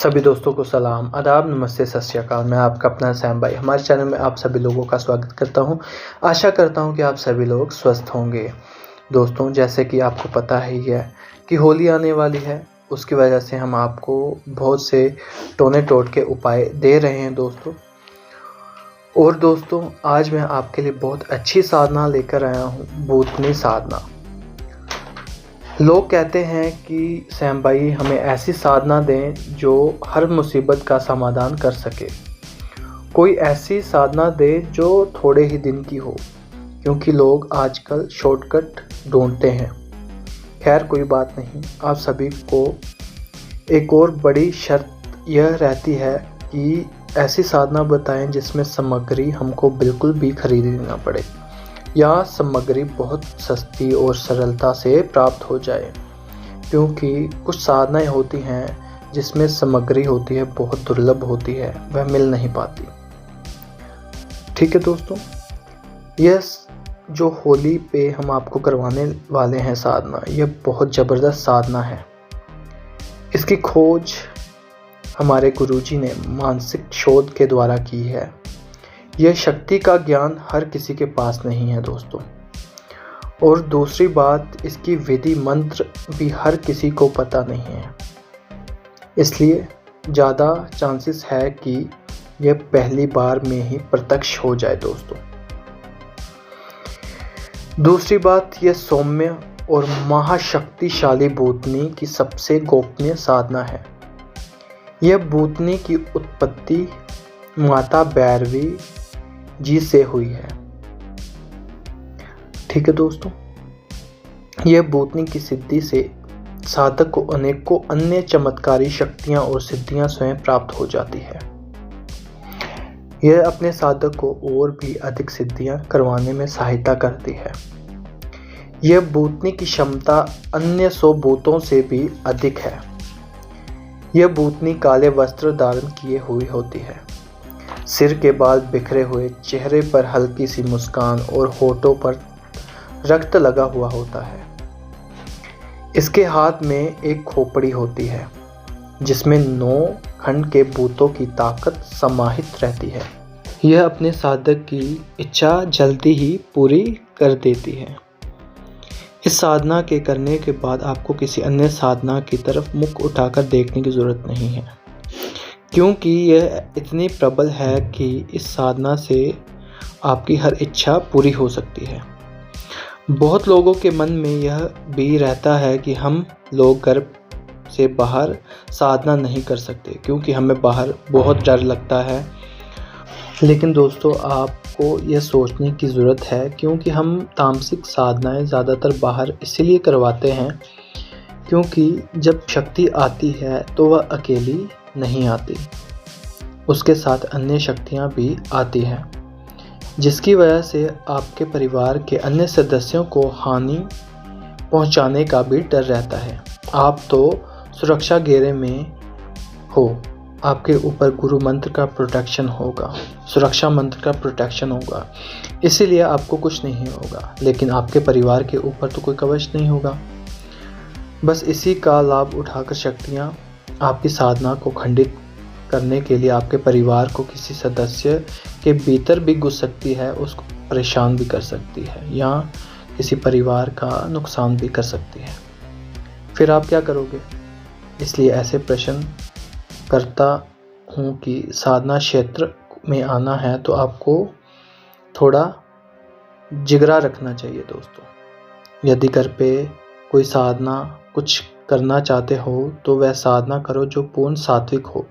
सभी दोस्तों को सलाम, आदाब, नमस्ते, सत श्री अकाल। मैं आपका अपना सैम भाई हमारे चैनल में आप सभी लोगों का स्वागत करता हूं। आशा करता हूं कि आप सभी लोग स्वस्थ होंगे। दोस्तों, जैसे कि आपको पता ही है कि होली आने वाली है, उसकी वजह से हम आपको बहुत से टोने टोटके उपाय दे रहे हैं दोस्तों। और दोस्तों, आज मैं आपके लिए बहुत अच्छी साधना लेकर आया हूँ, भूतनी साधना। लोग कहते हैं कि सैम भाई हमें ऐसी साधना दें जो हर मुसीबत का समाधान कर सके। कोई ऐसी साधना दे जो थोड़े ही दिन की हो, क्योंकि लोग आजकल शॉर्टकट ढूंढते हैं। खैर, कोई बात नहीं। आप सभी को एक और बड़ी शर्त यह रहती है कि ऐसी साधना बताएं जिसमें सामग्री हमको बिल्कुल भी खरीदनी ना पड़े, या सामग्री बहुत सस्ती और सरलता से प्राप्त हो जाए। क्योंकि कुछ साधनाएं होती हैं जिसमें सामग्री होती है बहुत दुर्लभ होती है, वह मिल नहीं पाती। ठीक है दोस्तों, यह जो होली पे हम आपको करवाने वाले हैं साधना, यह बहुत ज़बरदस्त साधना है। इसकी खोज हमारे गुरुजी ने मानसिक शोध के द्वारा की है। यह शक्ति का ज्ञान हर किसी के पास नहीं है दोस्तों। और दूसरी बात, इसकी विधि मंत्र भी हर किसी को पता नहीं है, इसलिए ज़्यादा चांसेस है कि यह पहली बार में ही प्रत्यक्ष हो जाए दोस्तों। दूसरी बात, यह सौम्य और महाशक्तिशाली भूतनी की सबसे गोपनीय साधना है। यह भूतनी की उत्पत्ति माता भैरवी जी से हुई है। ठीक है दोस्तों, यह भूतनी की सिद्धि से साधक को अनेकों अन्य चमत्कारी शक्तियां और सिद्धियां स्वयं प्राप्त हो जाती है। यह अपने साधक को और भी अधिक सिद्धियां करवाने में सहायता करती है। यह भूतनी की क्षमता अन्य 100 भूतों से भी अधिक है। यह भूतनी काले वस्त्र धारण किए हुई होती है, सिर के बाल बिखरे हुए, चेहरे पर हल्की सी मुस्कान और होठों पर रक्त लगा हुआ होता है। इसके हाथ में एक खोपड़ी होती है जिसमें 9 खंड के भूतों की ताकत समाहित रहती है। यह अपने साधक की इच्छा जल्दी ही पूरी कर देती है। इस साधना के करने के बाद आपको किसी अन्य साधना की तरफ मुख उठाकर देखने की जरूरत नहीं है, क्योंकि यह इतनी प्रबल है कि इस साधना से आपकी हर इच्छा पूरी हो सकती है। बहुत लोगों के मन में यह भी रहता है कि हम लोग घर से बाहर साधना नहीं कर सकते क्योंकि हमें बाहर बहुत डर लगता है। लेकिन दोस्तों, आपको यह सोचने की ज़रूरत है, क्योंकि हम तामसिक साधनाएं ज़्यादातर बाहर इसलिए करवाते हैं क्योंकि जब शक्ति आती है तो वह अकेली नहीं आती, उसके साथ अन्य शक्तियां भी आती हैं, जिसकी वजह से आपके परिवार के अन्य सदस्यों को हानि पहुंचाने का भी डर रहता है। आप तो सुरक्षा घेरे में हो, आपके ऊपर गुरु मंत्र का प्रोटेक्शन होगा, सुरक्षा मंत्र का प्रोटेक्शन होगा, इसीलिए आपको कुछ नहीं होगा। लेकिन आपके परिवार के ऊपर तो कोई कवच नहीं होगा। बस इसी का लाभ उठाकर शक्तियाँ आपकी साधना को खंडित करने के लिए आपके परिवार को किसी सदस्य के भीतर भी घुस सकती है, उसको परेशान भी कर सकती है, या किसी परिवार का नुकसान भी कर सकती है। फिर आप क्या करोगे? इसलिए ऐसे प्रश्न करता हूँ कि साधना क्षेत्र में आना है तो आपको थोड़ा जिगरा रखना चाहिए दोस्तों। यदि घर पे कोई साधना कुछ करना चाहते हो तो वह साधना करो जो पूर्ण सात्विक हो,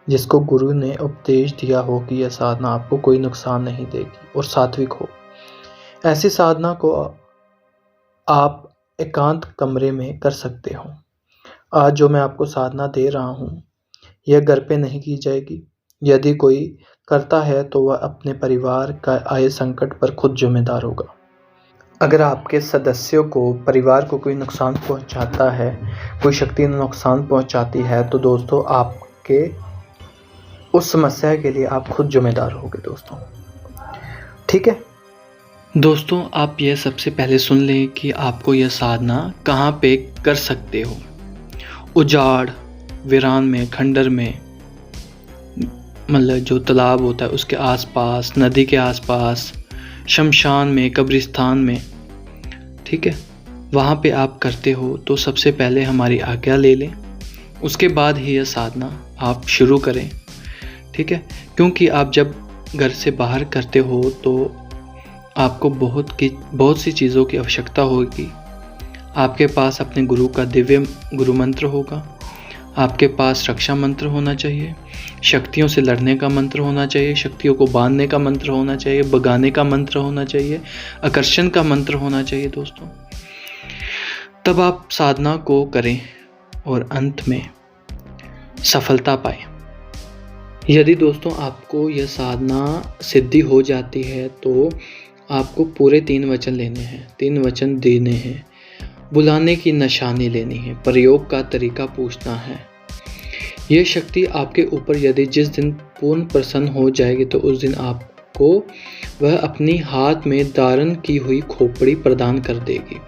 जिसको गुरु ने उपदेश दिया हो कि यह साधना आपको कोई नुकसान नहीं देगी और सात्विक हो। ऐसी साधना को आप एकांत कमरे में कर सकते हो। आज जो मैं आपको साधना दे रहा हूँ, यह घर पे नहीं की जाएगी। यदि कोई करता है तो वह अपने परिवार का आए संकट पर खुद जिम्मेदार होगा। अगर आपके सदस्यों को, परिवार को कोई नुकसान पहुंचाता है, कोई शक्ति नुकसान पहुंचाती है, तो दोस्तों आपके उस समस्या के लिए आप खुद जिम्मेदार होगे दोस्तों। ठीक है दोस्तों, आप यह सबसे पहले सुन लें कि आपको यह साधना कहाँ पे कर सकते हो। उजाड़, वीरान में, खंडर में, मतलब जो तालाब होता है उसके आसपास, नदी के आसपास, शमशान में, कब्रिस्तान में, ठीक है, वहाँ पे आप करते हो तो सबसे पहले हमारी आज्ञा ले लें, उसके बाद ही यह साधना आप शुरू करें, ठीक है। क्योंकि आप जब घर से बाहर करते हो तो आपको बहुत सी चीज़ों की आवश्यकता होगी। आपके पास अपने गुरु का दिव्य गुरु मंत्र होगा, आपके पास रक्षा मंत्र होना चाहिए, शक्तियों से लड़ने का मंत्र होना चाहिए, शक्तियों को बांधने का मंत्र होना चाहिए, भगाने का मंत्र होना चाहिए, आकर्षण का मंत्र होना चाहिए दोस्तों। तब आप साधना को करें और अंत में सफलता पाएं। यदि दोस्तों आपको यह साधना सिद्धि हो जाती है तो आपको पूरे 3 वचन लेने हैं, 3 वचन देने हैं, बुलाने की निशानी लेनी है, प्रयोग का तरीका पूछना है। यह शक्ति आपके ऊपर यदि जिस दिन पूर्ण प्रसन्न हो जाएगी तो उस दिन आपको वह अपनी हाथ में धारण की हुई खोपड़ी प्रदान कर देगी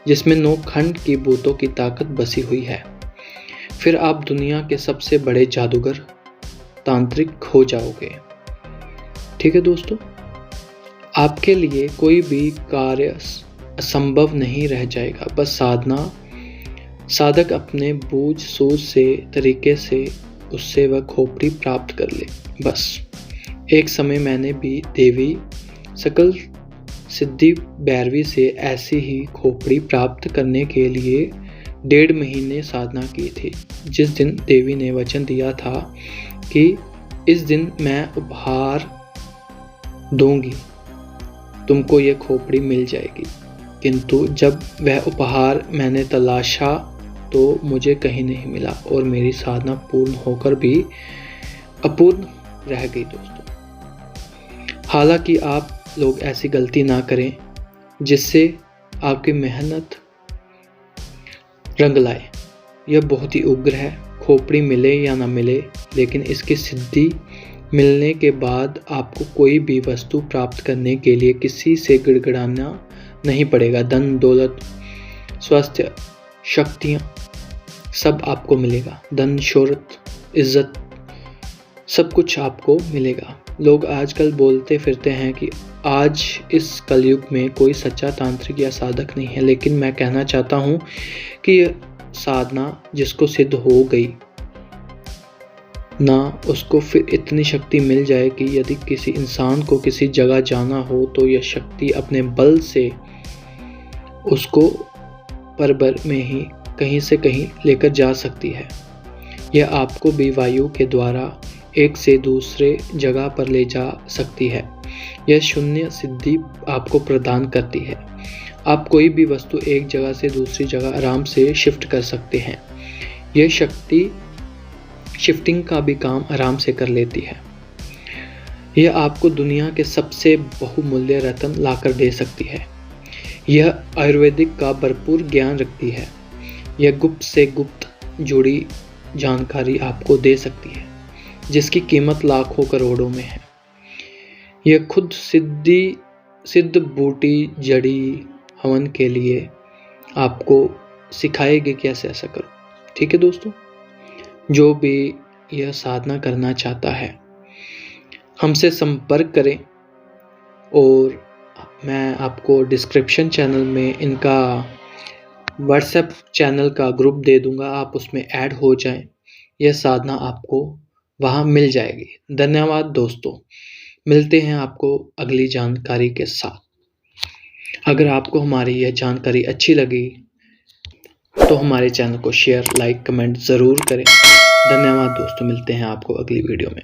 जिसमें 9 खंड की भूतों की ताकत बसी हुई है। फिर आप दुनिया के सबसे बड़े जादूगर, तांत्रिक हो जाओगे। ठीक है दोस्तों, आपके लिए कोई भी कार्य असंभव नहीं रह जाएगा। बस साधक अपने बूझ सूझ से तरीके से उससे वह खोपड़ी प्राप्त कर ले। बस एक समय मैंने भी देवी सकल सिद्धि भैरवी से ऐसी ही खोपड़ी प्राप्त करने के लिए 1.5 महीने साधना की थी। जिस दिन देवी ने वचन दिया था कि इस दिन मैं उपहार दूंगी, तुमको यह खोपड़ी मिल जाएगी, किंतु जब वह उपहार मैंने तलाशा तो मुझे कहीं नहीं मिला और मेरी साधना पूर्ण होकर भी अपूर्ण रह गई दोस्तों। हालांकि आप लोग ऐसी गलती ना करें जिससे आपकी मेहनत रंग लाए। यह बहुत ही उग्र है। खोपड़ी मिले या ना मिले, लेकिन इसकी सिद्धि मिलने के बाद आपको कोई भी वस्तु प्राप्त करने के लिए किसी से गिड़गिड़ाना नहीं पड़ेगा। धन, दौलत, स्वास्थ्य, शक्तियाँ सब आपको मिलेगा। धन, शोहरत, इज्जत सब कुछ आपको मिलेगा। लोग आजकल बोलते फिरते हैं कि आज इस कलयुग में कोई सच्चा तांत्रिक या साधक नहीं है, लेकिन मैं कहना चाहता हूँ कि यह साधना जिसको सिद्ध हो गई ना, उसको फिर इतनी शक्ति मिल जाए कि यदि किसी इंसान को किसी जगह जाना हो तो यह शक्ति अपने बल से उसको परबर में ही कहीं से कहीं लेकर जा सकती है। यह आपको भी वायु के द्वारा एक से दूसरे जगह पर ले जा सकती है। यह शून्य सिद्धि आपको प्रदान करती है। आप कोई भी वस्तु एक जगह से दूसरी जगह आराम से शिफ्ट कर सकते हैं। यह शक्ति शिफ्टिंग का भी काम आराम से कर लेती है। यह आपको दुनिया के सबसे बहुमूल्य रत्न लाकर दे सकती है। यह आयुर्वेदिक का भरपूर ज्ञान रखती है। यह गुप्त से गुप्त जुड़ी जानकारी आपको दे सकती है जिसकी कीमत लाखों करोड़ों में है। यह खुद सिद्ध बूटी जड़ी हवन के लिए आपको सिखाएगी कैसे ऐसा करो। ठीक है दोस्तों, जो भी यह साधना करना चाहता है हमसे संपर्क करें और मैं आपको डिस्क्रिप्शन चैनल में इनका व्हाट्सएप चैनल का ग्रुप दे दूंगा, आप उसमें ऐड हो जाएं। यह साधना आपको वहाँ मिल जाएगी। धन्यवाद दोस्तों, मिलते हैं आपको अगली जानकारी के साथ। अगर आपको हमारी यह जानकारी अच्छी लगी तो हमारे चैनल को शेयर, लाइक, कमेंट ज़रूर करें। धन्यवाद दोस्तों, मिलते हैं आपको अगली वीडियो में।